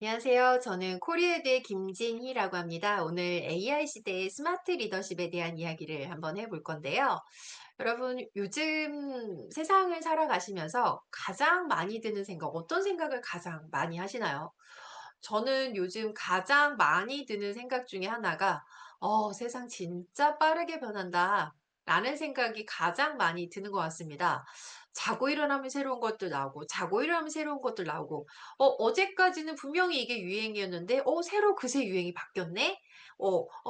안녕하세요. 저는 코리에드의 김진희라고 합니다. 오늘 AI 시대의 스마트 리더십에 대한 이야기를 한번 해볼 건데요. 여러분, 요즘 세상을 살아가시면서 가장 많이 드는 생각, 어떤 생각을 가장 많이 하시나요? 저는 요즘 가장 많이 드는 생각 중에 하나가, 세상 진짜 빠르게 변한다. 라는 생각이 가장 많이 드는 것 같습니다. 자고 일어나면 새로운 것들 나오고, 자고 일어나면 새로운 것들 나오고, 어제까지는 분명히 이게 유행이었는데, 새로 그새 유행이 바뀌었네?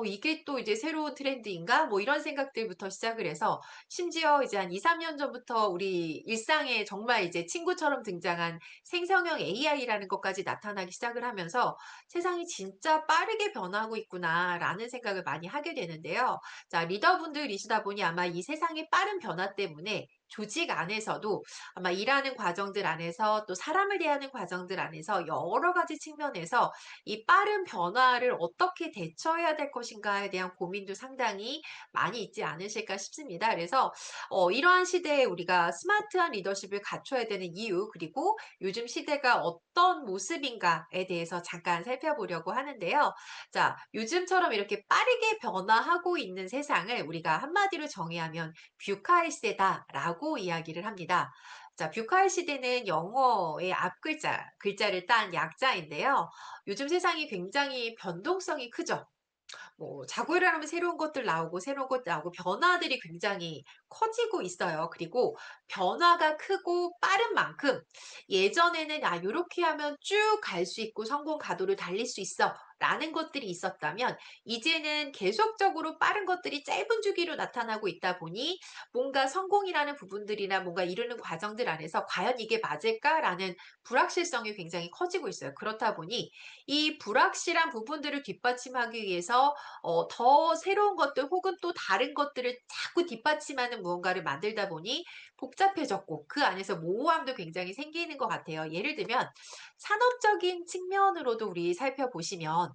이게 또 이제 새로운 트렌드인가? 뭐 이런 생각들부터 시작을 해서, 심지어 이제 한 2, 3년 전부터 우리 일상에 정말 이제 친구처럼 등장한 생성형 AI라는 것까지 나타나기 시작을 하면서 세상이 진짜 빠르게 변하고 있구나라는 생각을 많이 하게 되는데요. 자, 리더분들이시다 보니 아마 이 세상의 빠른 변화 때문에 조직 안에서도 아마 일하는 과정들 안에서 또 사람을 대하는 과정들 안에서 여러 가지 측면에서 이 빠른 변화를 어떻게 대처해야 될 것인가에 대한 고민도 상당히 많이 있지 않으실까 싶습니다. 그래서 이러한 시대에 우리가 스마트한 리더십을 갖춰야 되는 이유, 그리고 요즘 시대가 어떤 모습인가에 대해서 잠깐 살펴보려고 하는데요. 자, 요즘처럼 이렇게 빠르게 변화하고 있는 세상을 우리가 한마디로 정의하면 뷰카의 시대다라고 이야기를 합니다. 자, 뷰카의 시대는 영어의 글자를 딴 약자인데요. 요즘 세상이 굉장히 변동성이 크죠. 뭐 자고 일어나면 새로운 것들 나오고 새로운 것 나오고 변화들이 굉장히 커지고 있어요. 그리고 변화가 크고 빠른 만큼 예전에는 요렇게 하면 쭉 갈 수 있고 성공 가도를 달릴 수 있어. 라는 것들이 있었다면 이제는 계속적으로 빠른 것들이 짧은 주기로 나타나고 있다 보니 뭔가 성공이라는 부분들이나 뭔가 이루는 과정들 안에서 과연 이게 맞을까라는 불확실성이 굉장히 커지고 있어요. 그렇다 보니 이 불확실한 부분들을 뒷받침하기 위해서 더 새로운 것들 혹은 또 다른 것들을 자꾸 뒷받침하는 무언가를 만들다 보니 복잡해졌고 그 안에서 모호함도 굉장히 생기는 것 같아요. 예를 들면 산업적인 측면으로도 우리 살펴보시면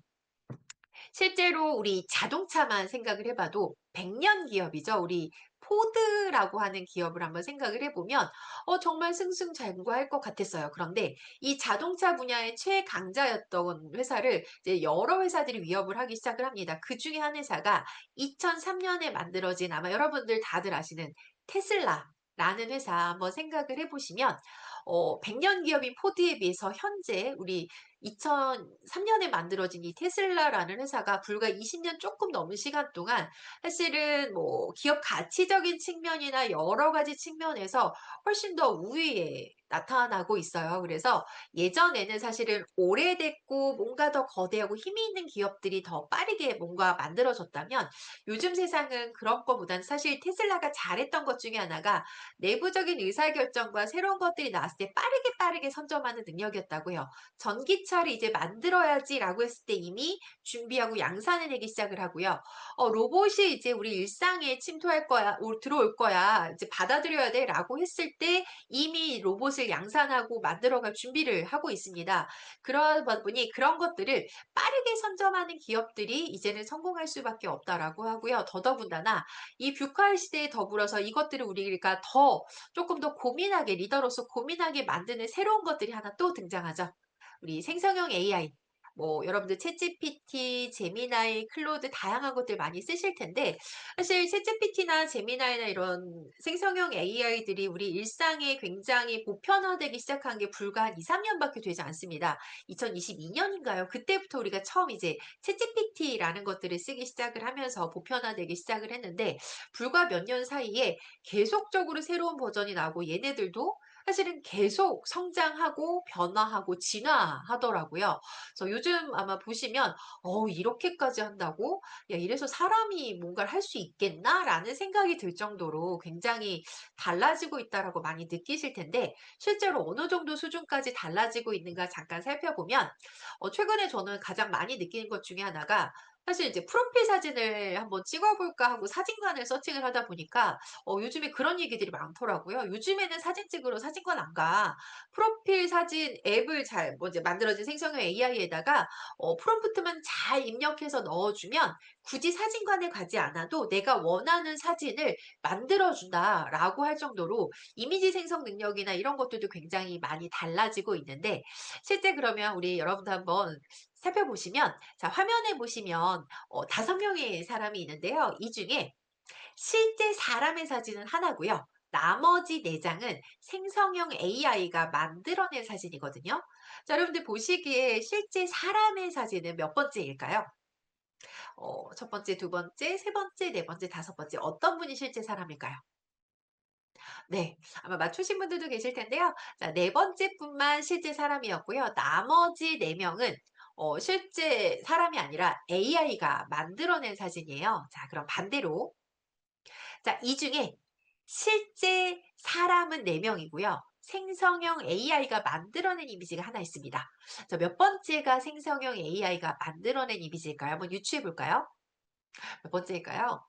실제로 우리 자동차만 생각을 해봐도 100년 기업이죠. 우리 포드라고 하는 기업을 한번 생각을 해보면 정말 승승장구할 것 같았어요. 그런데 이 자동차 분야의 최강자였던 회사를 이제 여러 회사들이 위협을 하기 시작을 합니다. 그 중에 한 회사가 2003년에 만들어진 아마 여러분들 다들 아시는 테슬라라는 회사 한번 생각을 해보시면 100년 기업인 포드에 비해서 현재 우리 2003년에 만들어진 이 테슬라라는 회사가 불과 20년 조금 넘은 시간 동안 사실은 뭐 기업 가치적인 측면이나 여러 가지 측면에서 훨씬 더 우위에 나타나고 있어요. 그래서 예전에는 사실은 오래됐고 뭔가 더 거대하고 힘이 있는 기업들이 더 빠르게 뭔가 만들어졌다면 요즘 세상은 그런 거보다는 사실 테슬라가 잘했던 것 중에 하나가 내부적인 의사결정과 새로운 것들이 나왔을 때 빠르게 빠르게 선점하는 능력이었다고요. 전기차를 이제 만들어야지라고 했을 때 이미 준비하고 양산을 내기 시작을 하고요. 로봇이 이제 우리 일상에 침투할 거야, 들어올 거야, 이제 받아들여야 돼라고 했을 때 이미 로봇을 양산하고 만들어갈 준비를 하고 있습니다. 그러다 보니 그런 것들을 빠르게 선점하는 기업들이 이제는 성공할 수밖에 없다라고 하고요. 더더군다나 이 뷰카의 시대에 더불어서 이것들을 우리가 더 조금 더 고민하게 리더로서 고민하게 만드는 새로운 것들이 하나 또 등장하죠. 우리 생성형 AI 뭐 여러분들 챗GPT, 제미나이, 클로드 다양한 것들 많이 쓰실 텐데 사실 챗GPT나 제미나이나 이런 생성형 AI들이 우리 일상에 굉장히 보편화되기 시작한 게 불과 한 2-3년밖에 되지 않습니다. 2022년인가요? 그때부터 우리가 처음 이제 챗GPT라는 것들을 쓰기 시작을 하면서 보편화되기 시작을 했는데 불과 몇 년 사이에 계속적으로 새로운 버전이 나오고 얘네들도 사실은 계속 성장하고 변화하고 진화하더라고요. 그래서 요즘 아마 보시면 '이렇게까지 한다고? 야 이래서 사람이 뭔가를 할 수 있겠나?'라는 생각이 들 정도로 굉장히 달라지고 있다라고 많이 느끼실 텐데 실제로 어느 정도 수준까지 달라지고 있는가 잠깐 살펴보면 최근에 저는 가장 많이 느끼는 것 중에 하나가 사실 이제 '프로필 사진을 한번 찍어 볼까.' 하고 사진관을 서칭을 하다 보니까 요즘에 그런 얘기들이 많더라고요. "요즘에는 사진 찍으러 사진관 안 가. 프로필 사진 앱을 뭐 이제 만들어진 생성형 AI에다가 프롬프트만 잘 입력해서 넣어 주면 굳이 사진관에 가지 않아도 내가 원하는 사진을 만들어 준다라고 할 정도로 이미지 생성 능력이나 이런 것들도 굉장히 많이 달라지고 있는데, 실제 그러면 우리 여러분도 한번 살펴보시면, 자, 화면에 보시면 5명의 사람이 있는데요. 이 중에 실제 사람의 사진은 하나고요. 나머지 4장은 생성형 AI가 만들어낸 사진이거든요. 자, 여러분들 보시기에 실제 사람의 사진은 몇 번째일까요? 첫 번째, 두 번째, 세 번째, 네 번째, 다섯 번째. 어떤 분이 실제 사람일까요? 네. 아마 맞추신 분들도 계실 텐데요. 자, 네 번째 분만 실제 사람이었고요. 나머지 4명은 실제 사람이 아니라 AI가 만들어낸 사진이에요. 자, 그럼 반대로, 자, 이 중에 실제 사람은 4명이고요. 생성형 AI가 만들어낸 이미지가 하나 있습니다. 자, 몇 번째가 생성형 AI가 만들어낸 이미지일까요? 한번 유추해 볼까요? 몇 번째일까요?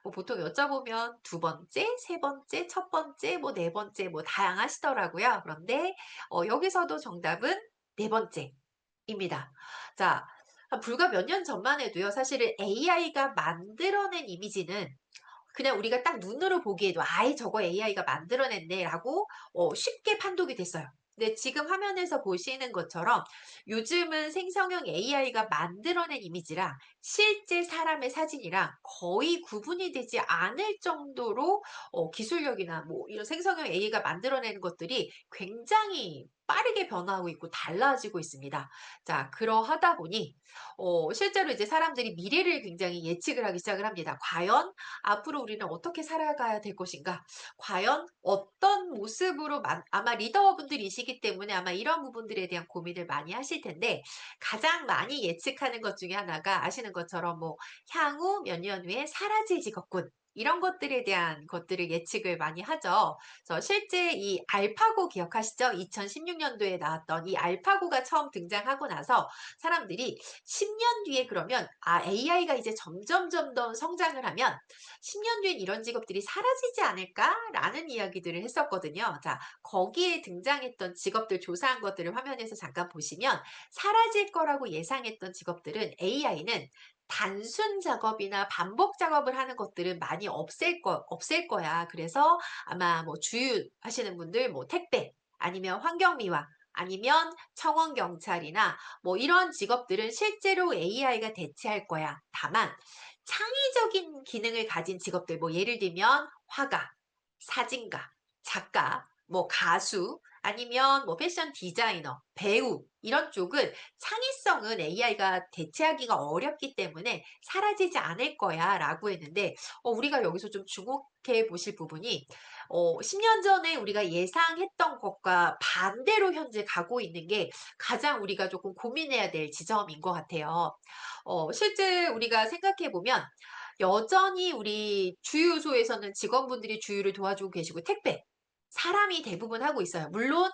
뭐 보통 여쭤보면 두 번째, 세 번째, 첫 번째, 뭐 네 번째, 뭐 다양하시더라고요. 그런데 여기서도 정답은 네 번째입니다. 자, 한 불과 몇 년 전만 해도요, 사실은 AI가 만들어낸 이미지는 그냥 우리가 딱 눈으로 보기에도 '아이 저거 AI가 만들어냈네.'라고 쉽게 판독이 됐어요. 근데 지금 화면에서 보시는 것처럼 요즘은 생성형 AI가 만들어낸 이미지랑 실제 사람의 사진이랑 거의 구분이 되지 않을 정도로 기술력이나 뭐 이런 생성형 AI가 만들어내는 것들이 굉장히 빠르게 변화하고 있고 달라지고 있습니다. 자, 그러하다 보니 실제로 이제 사람들이 미래를 굉장히 예측을 하기 시작을 합니다. 과연 앞으로 우리는 어떻게 살아가야 될 것인가? 과연 어떤 모습으로 아마 리더분들이시기 때문에 아마 이런 부분들에 대한 고민을 많이 하실 텐데, 가장 많이 예측하는 것 중에 하나가 아시는 것처럼 뭐 향후 몇 년 후에 사라질 직업군, 이런 것들에 대한 것들을 예측을 많이 하죠. 그래서 실제 이 알파고 기억하시죠? 2016년도에 나왔던 이 알파고가 처음 등장하고 나서 사람들이 10년 뒤에 그러면 AI가 이제 점점점 더 성장을 하면 10년 뒤엔 이런 직업들이 사라지지 않을까라는 이야기들을 했었거든요. 자, 거기에 등장했던 직업들 조사한 것들을 화면에서 잠깐 보시면 사라질 거라고 예상했던 직업들은 AI는 단순 작업이나 반복 작업을 하는 것들은 많이 없앨 거야. 그래서 아마 뭐 주유하시는 분들, 뭐 택배, 아니면 환경미화, 아니면 청원 경찰이나 뭐 이런 직업들은 실제로 AI가 대체할 거야. 다만 창의적인 기능을 가진 직업들, 뭐 예를 들면 화가, 사진가, 작가, 뭐 가수, 아니면 뭐 패션 디자이너, 배우, 이런 쪽은 창의성은 AI가 대체하기가 어렵기 때문에 사라지지 않을 거야 라고 했는데, 우리가 여기서 좀 주목해 보실 부분이 10년 전에 우리가 예상했던 것과 반대로 현재 가고 있는 게 가장 우리가 조금 고민해야 될 지점인 것 같아요. 실제 우리가 생각해 보면 여전히 우리 주유소에서는 직원분들이 주유를 도와주고 계시고, 택배 사람이 대부분 하고 있어요. 물론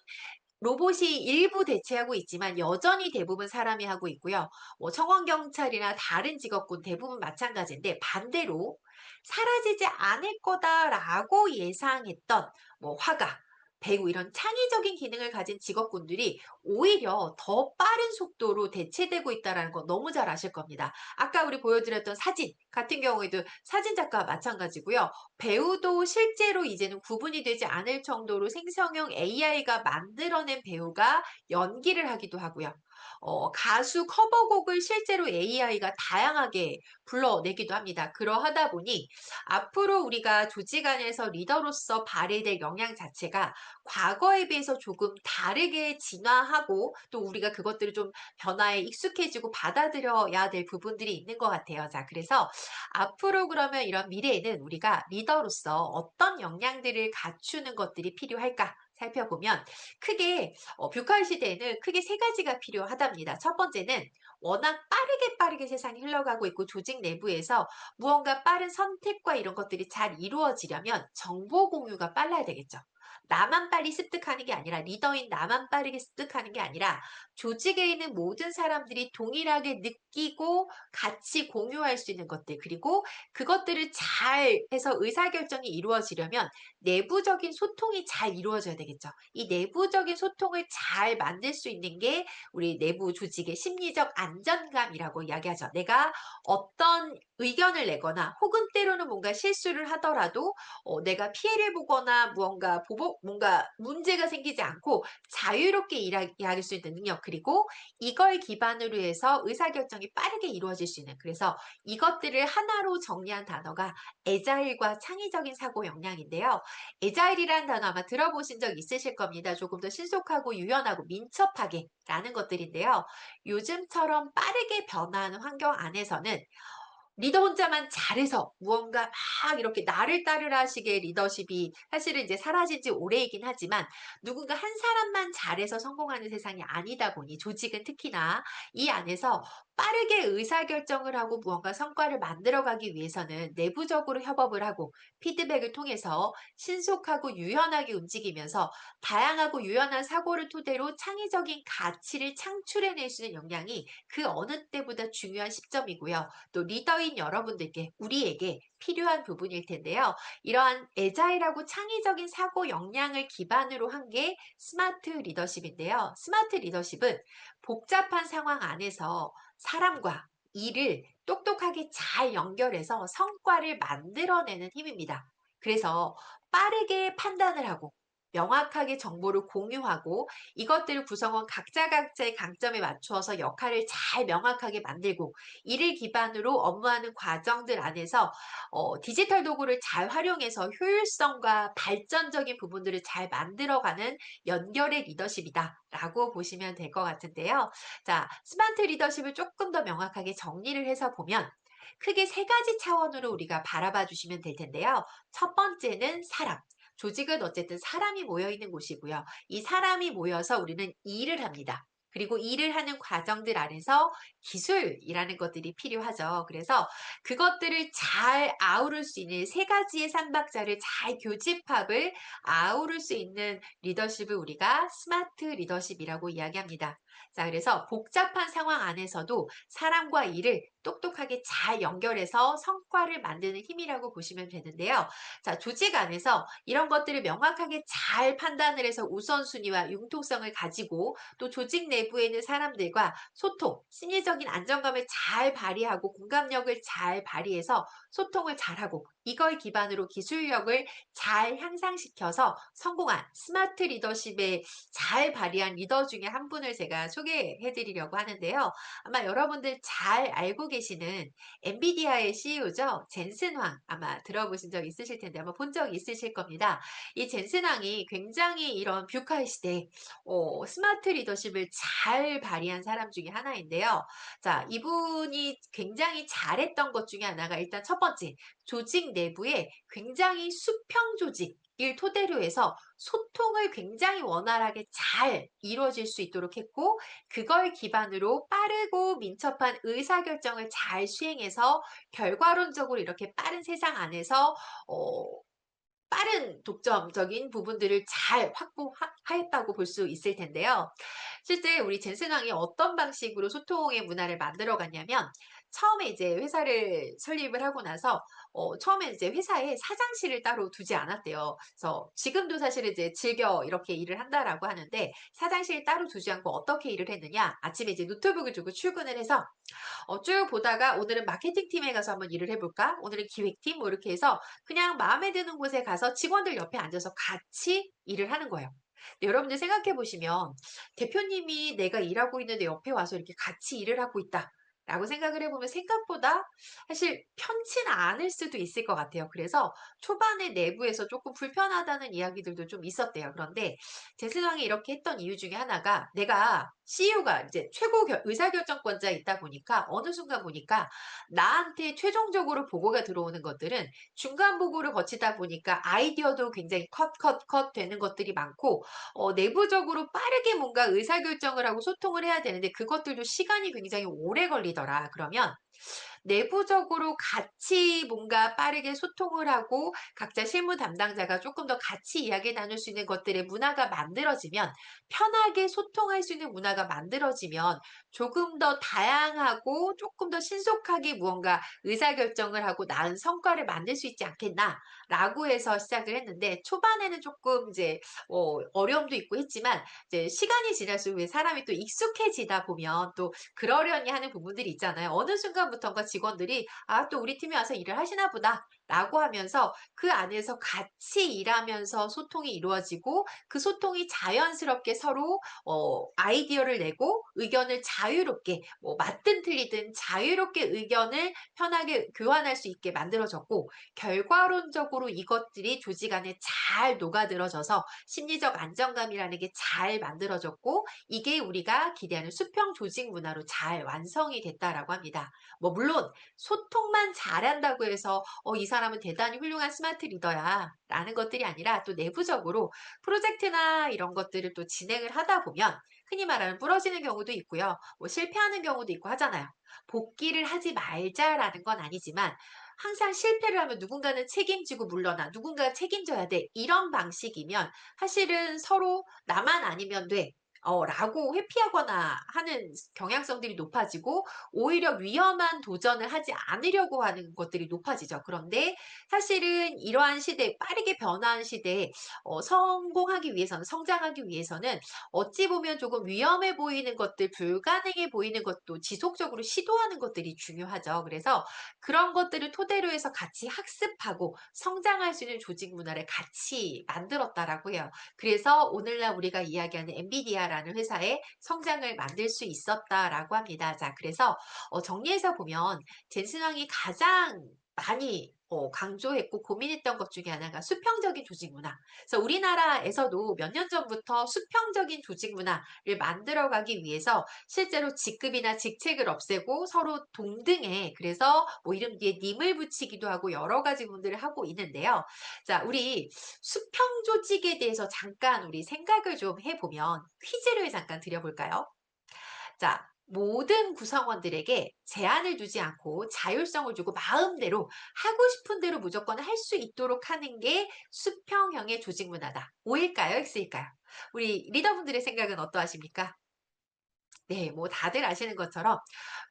로봇이 일부 대체하고 있지만 여전히 대부분 사람이 하고 있고요. 뭐 청원경찰이나 다른 직업군 대부분 마찬가지인데, 반대로 사라지지 않을 거다라고 예상했던 뭐 화가, 배우, 이런 창의적인 기능을 가진 직업군들이 오히려 더 빠른 속도로 대체되고 있다는 거 너무 잘 아실 겁니다. 아까 우리 보여드렸던 사진 같은 경우에도 사진작가와 마찬가지고요. 배우도 실제로 이제는 구분이 되지 않을 정도로 생성형 AI가 만들어낸 배우가 연기를 하기도 하고요. 가수 커버곡을 실제로 AI가 다양하게 불러내기도 합니다. 그러하다 보니 앞으로 우리가 조직 안에서 리더로서 발휘될 역량 자체가 과거에 비해서 조금 다르게 진화하고, 또 우리가 그것들을 좀 변화에 익숙해지고 받아들여야 될 부분들이 있는 것 같아요. 자, 그래서 앞으로 그러면 이런 미래에는 우리가 리더로서 어떤 역량들을 갖추는 것들이 필요할까 살펴보면, 크게 뷰카이 시대에는 크게 세 가지가 필요하답니다. 첫 번째는 워낙 빠르게 세상이 흘러가고 있고 조직 내부에서 무언가 빠른 선택과 이런 것들이 잘 이루어지려면 정보 공유가 빨라야 되겠죠. 나만 빨리 습득하는 게 아니라 리더인 나만 빠르게 습득하는 게 아니라 조직에 있는 모든 사람들이 동일하게 느끼고 같이 공유할 수 있는 것들 그리고 그것들을 잘 해서 의사결정이 이루어지려면 내부적인 소통이 잘 이루어져야 되겠죠. 이 내부적인 소통을 잘 만들 수 있는 게 우리 내부 조직의 심리적 안정감이라고 이야기하죠. 내가 어떤 의견을 내거나 혹은 때로는 뭔가 실수를 하더라도 내가 피해를 보거나 무언가 보복 뭔가 문제가 생기지 않고 자유롭게 일할 수 있는 능력 그리고 이걸 기반으로 해서 의사결정이 빠르게 이루어질 수 있는 그래서 이것들을 하나로 정리한 단어가 애자일과 창의적인 사고 역량인데요. 애자일이라는 단어 아마 들어보신 적 있으실 겁니다. 조금 더 신속하고 유연하고 민첩하게 라는 것들인데요. 요즘처럼 빠르게 변화하는 환경 안에서는 리더 혼자만 잘해서 무언가 막 이렇게 나를 따르라 식의 리더십이 사실은 이제 사라진 지 오래이긴 하지만 누군가 한 사람만 잘해서 성공하는 세상이 아니다 보니 조직은 특히나 이 안에서 빠르게 의사결정을 하고 무언가 성과를 만들어가기 위해서는 내부적으로 협업을 하고 피드백을 통해서 신속하고 유연하게 움직이면서 다양하고 유연한 사고를 토대로 창의적인 가치를 창출해낼 수 있는 역량이 그 어느 때보다 중요한 시점이고요. 또 리더인 여러분들께 우리에게 필요한 부분일 텐데요. 이러한 애자일하고 창의적인 사고 역량을 기반으로 한 게 스마트 리더십인데요. 스마트 리더십은 복잡한 상황 안에서 사람과 일을 똑똑하게 잘 연결해서 성과를 만들어내는 힘입니다. 그래서 빠르게 판단을 하고 명확하게 정보를 공유하고 이것들을 구성원 각자의 강점에 맞추어서 역할을 잘 명확하게 만들고 이를 기반으로 업무하는 과정들 안에서 디지털 도구를 잘 활용해서 효율성과 발전적인 부분들을 잘 만들어가는 연결의 리더십이다라고 보시면 될 것 같은데요. 자, 스마트 리더십을 조금 더 명확하게 정리를 해서 보면 크게 세 가지 차원으로 우리가 바라봐 주시면 될 텐데요. 첫 번째는 사람. 조직은 어쨌든 사람이 모여 있는 곳이고요. 이 사람이 모여서 우리는 일을 합니다. 그리고 일을 하는 과정들 안에서 기술이라는 것들이 필요하죠. 그래서 그것들을 잘 아우를 수 있는 세 가지의 쌍박자를 잘 교집합을 아우를 수 있는 리더십을 우리가 스마트 리더십이라고 이야기합니다. 자, 그래서 복잡한 상황 안에서도 사람과 일을 똑똑하게 잘 연결해서 성과를 만드는 힘이라고 보시면 되는데요. 자, 조직 안에서 이런 것들을 명확하게 잘 판단을 해서 우선순위와 융통성을 가지고 또 조직 내부에 있는 사람들과 소통, 심리적인 안정감을 잘 발휘하고 공감력을 잘 발휘해서 소통을 잘하고 이걸 기반으로 기술력을 잘 향상시켜서 성공한 스마트 리더십에 잘 발휘한 리더 중에 한 분을 제가 소개해 드리려고 하는데요. 아마 여러분들 잘 알고 계시는 엔비디아의 CEO죠. 젠슨 황 아마 들어보신 적 있으실 텐데 아마 본 적 있으실 겁니다. 이 젠슨 황이 굉장히 이런 뷰카의 시대에 스마트 리더십을 잘 발휘한 사람 중에 하나인데요. 자, 이분이 굉장히 잘했던 것 중에 하나가 일단 첫 번째, 조직 내부에 굉장히 수평 조직을 토대로 해서 소통을 굉장히 원활하게 잘 이루어질 수 있도록 했고, 그걸 기반으로 빠르고 민첩한 의사결정을 잘 수행해서 결과론적으로 이렇게 빠른 세상 안에서 어, 빠른 독점적인 부분들을 잘 확보하였다고 볼 수 있을 텐데요. 실제 우리 젠슨 왕이 어떤 방식으로 소통의 문화를 만들어 갔냐면 처음에 이제 회사를 설립을 하고 나서 처음에 이제 회사에 사장실을 따로 두지 않았대요. 그래서 지금도 사실은 이제 즐겨 이렇게 일을 한다라고 하는데 사장실 따로 두지 않고 어떻게 일을 했느냐? 아침에 이제 노트북을 두고 출근을 해서 쭉 보다가 오늘은 마케팅 팀에 가서 한번 일을 해볼까? 오늘은 기획팀 뭐 이렇게 해서 그냥 마음에 드는 곳에 가서 직원들 옆에 앉아서 같이 일을 하는 거예요. 근데 여러분들 생각해 보시면 대표님이 내가 일하고 있는데 옆에 와서 이렇게 같이 일을 하고 있다. 라고 생각을 해보면 생각보다 사실 편치는 않을 수도 있을 것 같아요. 그래서 초반에 내부에서 조금 불편하다는 이야기들도 좀 있었대요. 그런데 제스왕이 이렇게 했던 이유 중에 하나가 내가 CEO가 이제 최고 의사결정권자에 있다 보니까 어느 순간 보니까 나한테 최종적으로 보고가 들어오는 것들은 중간 보고를 거치다 보니까 아이디어도 굉장히 컷 되는 것들이 많고 내부적으로 빠르게 뭔가 의사결정을 하고 소통을 해야 되는데 그것들도 시간이 굉장히 오래 걸리더라. 그러면 내부적으로 같이 뭔가 빠르게 소통을 하고 각자 실무 담당자가 조금 더 같이 이야기 나눌 수 있는 것들의 문화가 만들어지면 편하게 소통할 수 있는 문화가 만들어지면 조금 더 다양하고 조금 더 신속하게 무언가 의사결정을 하고 나은 성과를 만들 수 있지 않겠나라고 해서 시작을 했는데 초반에는 조금 이제 어려움도 있고 했지만 이제 시간이 지날수록 왜 사람이 또 익숙해지다 보면 또 그러려니 하는 부분들이 있잖아요. 어느 순간부터인가 직원들이 '아 또 우리 팀에 와서 일을 하시나 보다.'라고 하면서 그 안에서 같이 일하면서 소통이 이루어지고 그 소통이 자연스럽게 서로 아이디어를 내고 의견을 자유롭게 뭐 맞든 틀리든 자유롭게 의견을 편하게 교환할 수 있게 만들어졌고 결과론적으로 이것들이 조직 안에 잘 녹아들어져서 심리적 안정감이라는 게 잘 만들어졌고 이게 우리가 기대하는 수평 조직 문화로 잘 완성이 됐다라고 합니다. 뭐 물론 소통만 잘한다고 해서 이 사람은 대단히 훌륭한 스마트 리더야 라는 것들이 아니라 또 내부적으로 프로젝트나 이런 것들을 또 진행을 하다 보면 흔히 말하는 부러지는 경우도 있고요. 뭐 실패하는 경우도 있고 하잖아요. 복귀를 하지 말자라는 건 아니지만 항상 실패를 하면 누군가는 책임지고 물러나 누군가가 책임져야 돼 이런 방식이면 사실은 서로 나만 아니면 돼. 라고 회피하거나 하는 경향성들이 높아지고 오히려 위험한 도전을 하지 않으려고 하는 것들이 높아지죠. 그런데 사실은 이러한 시대, 빠르게 변화하는 시대에 성공하기 위해서는, 성장하기 위해서는 어찌 보면 조금 위험해 보이는 것들, 불가능해 보이는 것도 지속적으로 시도하는 것들이 중요하죠. 그래서 그런 것들을 토대로 해서 같이 학습하고 성장할 수 있는 조직 문화를 같이 만들었다라고 해요. 그래서 오늘날 우리가 이야기하는 엔비디아라는 회사의 성장을 만들 수 있었다라고 합니다. 자, 그래서 정리해서 보면 젠슨 왕이 가장 많이 강조했고 고민했던 것 중에 하나가 수평적인 조직 문화. 그래서 우리나라에서도 몇 년 전부터 수평적인 조직 문화를 만들어가기 위해서 실제로 직급이나 직책을 없애고 서로 동등해. 그래서 뭐 이름 뒤에 님을 붙이기도 하고 여러 가지 부분들을 하고 있는데요. 자, 우리 수평 조직에 대해서 잠깐 우리 생각을 좀 해보면 퀴즈를 잠깐 드려볼까요? 자, 모든 구성원들에게 제한을 두지 않고 자율성을 주고 마음대로 하고 싶은 대로 무조건 할 수 있도록 하는 게 수평형의 조직 문화다. O일까요? X일까요? 우리 리더분들의 생각은 어떠하십니까? 네, 뭐 다들 아시는 것처럼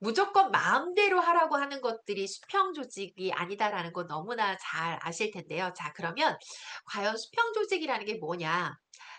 무조건 마음대로 하라고 하는 것들이 수평 조직이 아니다라는 건 너무나 잘 아실 텐데요. 자, 그러면 과연 수평 조직이라는 게 뭐냐?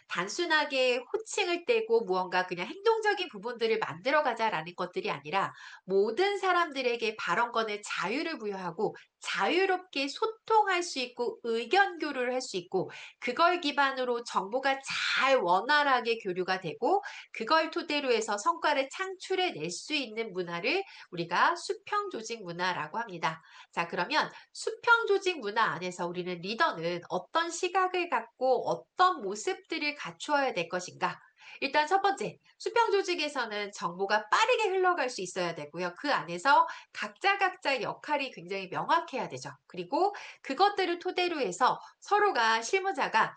단순하게 호칭을 떼고 무언가 그냥 행동적인 부분들을 만들어 가자라는 것들이 아니라 모든 사람들에게 발언권의 자유를 부여하고 자유롭게 소통할 수 있고 의견 교류를 할 수 있고 그걸 기반으로 정보가 잘 원활하게 교류가 되고 그걸 토대로 해서 성과를 창출해 낼 수 있는 문화를 우리가 수평 조직 문화라고 합니다. 자, 그러면 수평 조직 문화 안에서 우리는 리더는 어떤 시각을 갖고 어떤 모습들을 갖추어야 될 것인가? 일단 첫 번째, 수평 조직에서는 정보가 빠르게 흘러갈 수 있어야 되고요. 그 안에서 각자 역할이 굉장히 명확해야 되죠. 그리고 그것들을 토대로 해서 서로가 실무자가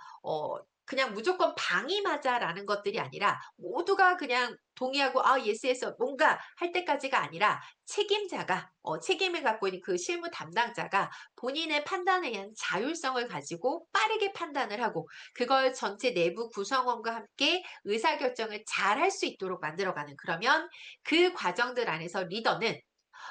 그냥 무조건 방임하자라는 것들이 아니라 모두가 그냥 동의하고 예스 해서 뭔가 할 때까지가 아니라 책임자가 책임을 갖고 있는 그 실무 담당자가 본인의 판단에 의한 자율성을 가지고 빠르게 판단을 하고 그걸 전체 내부 구성원과 함께 의사결정을 잘 할 수 있도록 만들어가는 그러면 그 과정들 안에서 리더는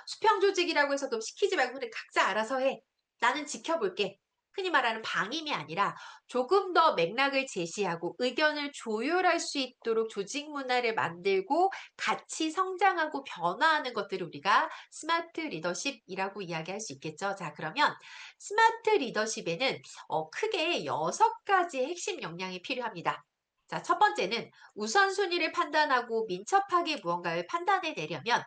수평 조직이라고 해서 그럼 시키지 말고 그냥 각자 알아서 해. 나는 지켜볼게. 흔히 말하는 방임이 아니라 조금 더 맥락을 제시하고 의견을 조율할 수 있도록 조직 문화를 만들고 같이 성장하고 변화하는 것들을 우리가 스마트 리더십이라고 이야기할 수 있겠죠. 자, 그러면 스마트 리더십에는 크게 6가지의 핵심 역량이 필요합니다. 자, 첫 번째는 우선순위를 판단하고 민첩하게 무언가를 판단해 내려면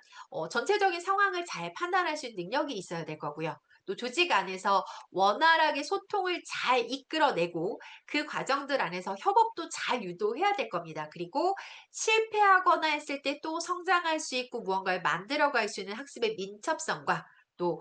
전체적인 상황을 잘 판단할 수 있는 능력이 있어야 될 거고요. 또 조직 안에서 원활하게 소통을 잘 이끌어내고 그 과정들 안에서 협업도 잘 유도해야 될 겁니다. 그리고 실패하거나 했을 때 또 성장할 수 있고 무언가를 만들어갈 수 있는 학습의 민첩성과 또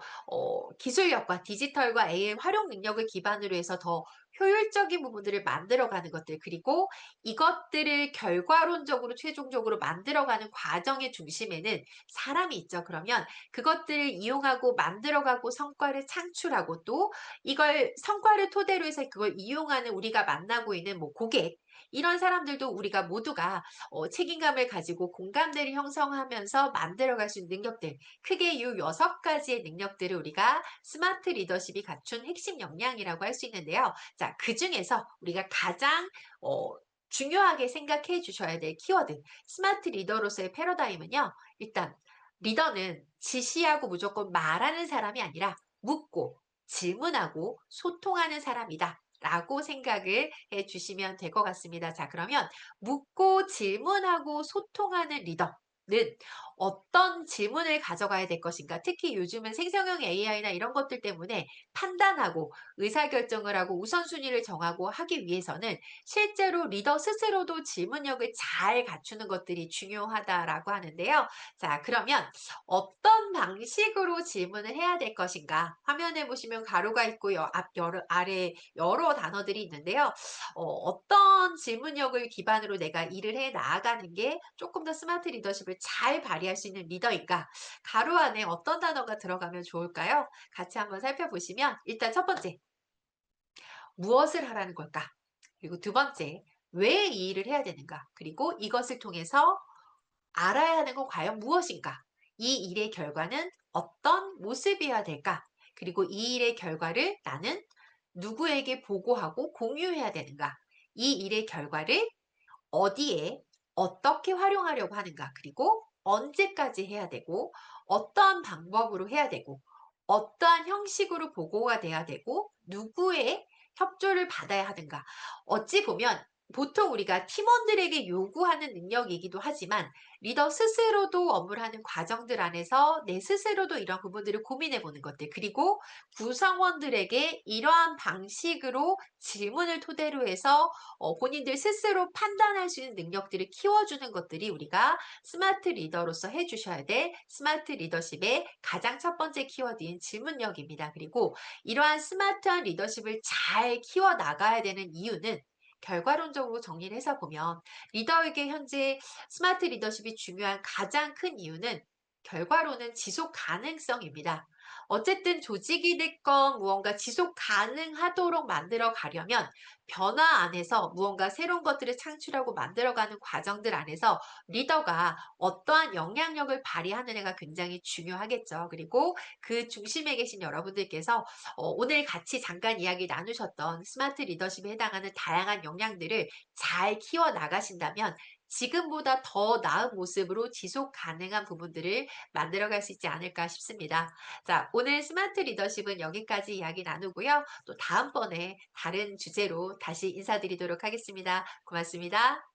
기술력과 디지털과 AI 활용 능력을 기반으로 해서 더 효율적인 부분들을 만들어가는 것들, 그리고 이것들을 결과론적으로 최종적으로 만들어가는 과정의 중심에는 사람이 있죠. 그러면 그것들을 이용하고 만들어가고 성과를 창출하고, 또 이걸 성과를 토대로 해서 그걸 이용하는 우리가 만나고 있는 뭐 고객, 이런 사람들도 우리가 모두가 책임감을 가지고 공감대를 형성하면서 만들어갈 수 있는 능력들, 크게 이 6가지의 능력들을 우리가 스마트 리더십이 갖춘 핵심 역량이라고 할 수 있는데요. 자, 그중에서 우리가 가장 어 중요하게 생각해 주셔야 될 키워드, 스마트 리더로서의 패러다임은요. 일단 리더는 지시하고 무조건 말하는 사람이 아니라 묻고 질문하고 소통하는 사람이다, 라고 생각을 해 주시면 될 것 같습니다. 자, 그러면 묻고 질문하고 소통하는 리더는 어떤 질문을 가져가야 될 것인가? 특히 요즘은 생성형 AI나 이런 것들 때문에 판단하고 의사결정을 하고 우선순위를 정하고 하기 위해서는 실제로 리더 스스로도 질문력을 잘 갖추는 것들이 중요하다라고 하는데요. 자, 그러면 어떤 방식으로 질문을 해야 될 것인가? 화면에 보시면 가로가 있고 아래 여러 단어들이 있는데요. 어떤 질문력을 기반으로 내가 일을 해 나아가는 게 조금 더 스마트 리더십을 잘 발휘할 수 있는 리더인가? 가로 안에 어떤 단어가 들어가면 좋을까요? 같이 한번 살펴보시면, 일단 첫 번째, 무엇을 하라는 걸까? 그리고 두 번째, 왜 이 일을 해야 되는가? 그리고 이것을 통해서 알아야 하는 건 과연 무엇인가? 이 일의 결과는 어떤 모습이어야 될까? 그리고 이 일의 결과를 나는 누구에게 보고하고 공유해야 되는가? 이 일의 결과를 어디에 어떻게 활용하려고 하는가? 그리고 언제까지 해야 되고, 어떠한 방법으로 해야 되고, 어떠한 형식으로 보고가 돼야 되고, 누구의 협조를 받아야 하는가? 어찌 보면 보통 우리가 팀원들에게 요구하는 능력이기도 하지만, 리더 스스로도 업무를 하는 과정들 안에서 내 스스로도 이런 부분들을 고민해 보는 것들, 그리고 구성원들에게 이러한 방식으로 질문을 토대로 해서 본인들 스스로 판단할 수 있는 능력들을 키워주는 것들이 우리가 스마트 리더로서 해주셔야 될 스마트 리더십의 가장 첫 번째 키워드인 질문력입니다. 그리고 이러한 스마트한 리더십을 잘 키워나가야 되는 이유는, 결과론적으로 정리를 해서 보면 리더에게 현재 스마트 리더십이 중요한 가장 큰 이유는 결과로는 지속 가능성입니다. 어쨌든 조직이 됐건 무언가 지속 가능하도록 만들어 가려면 변화 안에서 무언가 새로운 것들을 창출하고 만들어가는 과정들 안에서 리더가 어떠한 영향력을 발휘하느냐가 굉장히 중요하겠죠. 그리고 그 중심에 계신 여러분들께서 오늘 같이 잠깐 이야기 나누셨던 스마트 리더십에 해당하는 다양한 역량들을 잘 키워 나가신다면 지금보다 더 나은 모습으로 지속 가능한 부분들을 만들어갈 수 있지 않을까 싶습니다. 자, 오늘 스마트 리더십은 여기까지 이야기 나누고요. 또 다음번에 다른 주제로 다시 인사드리도록 하겠습니다. 고맙습니다.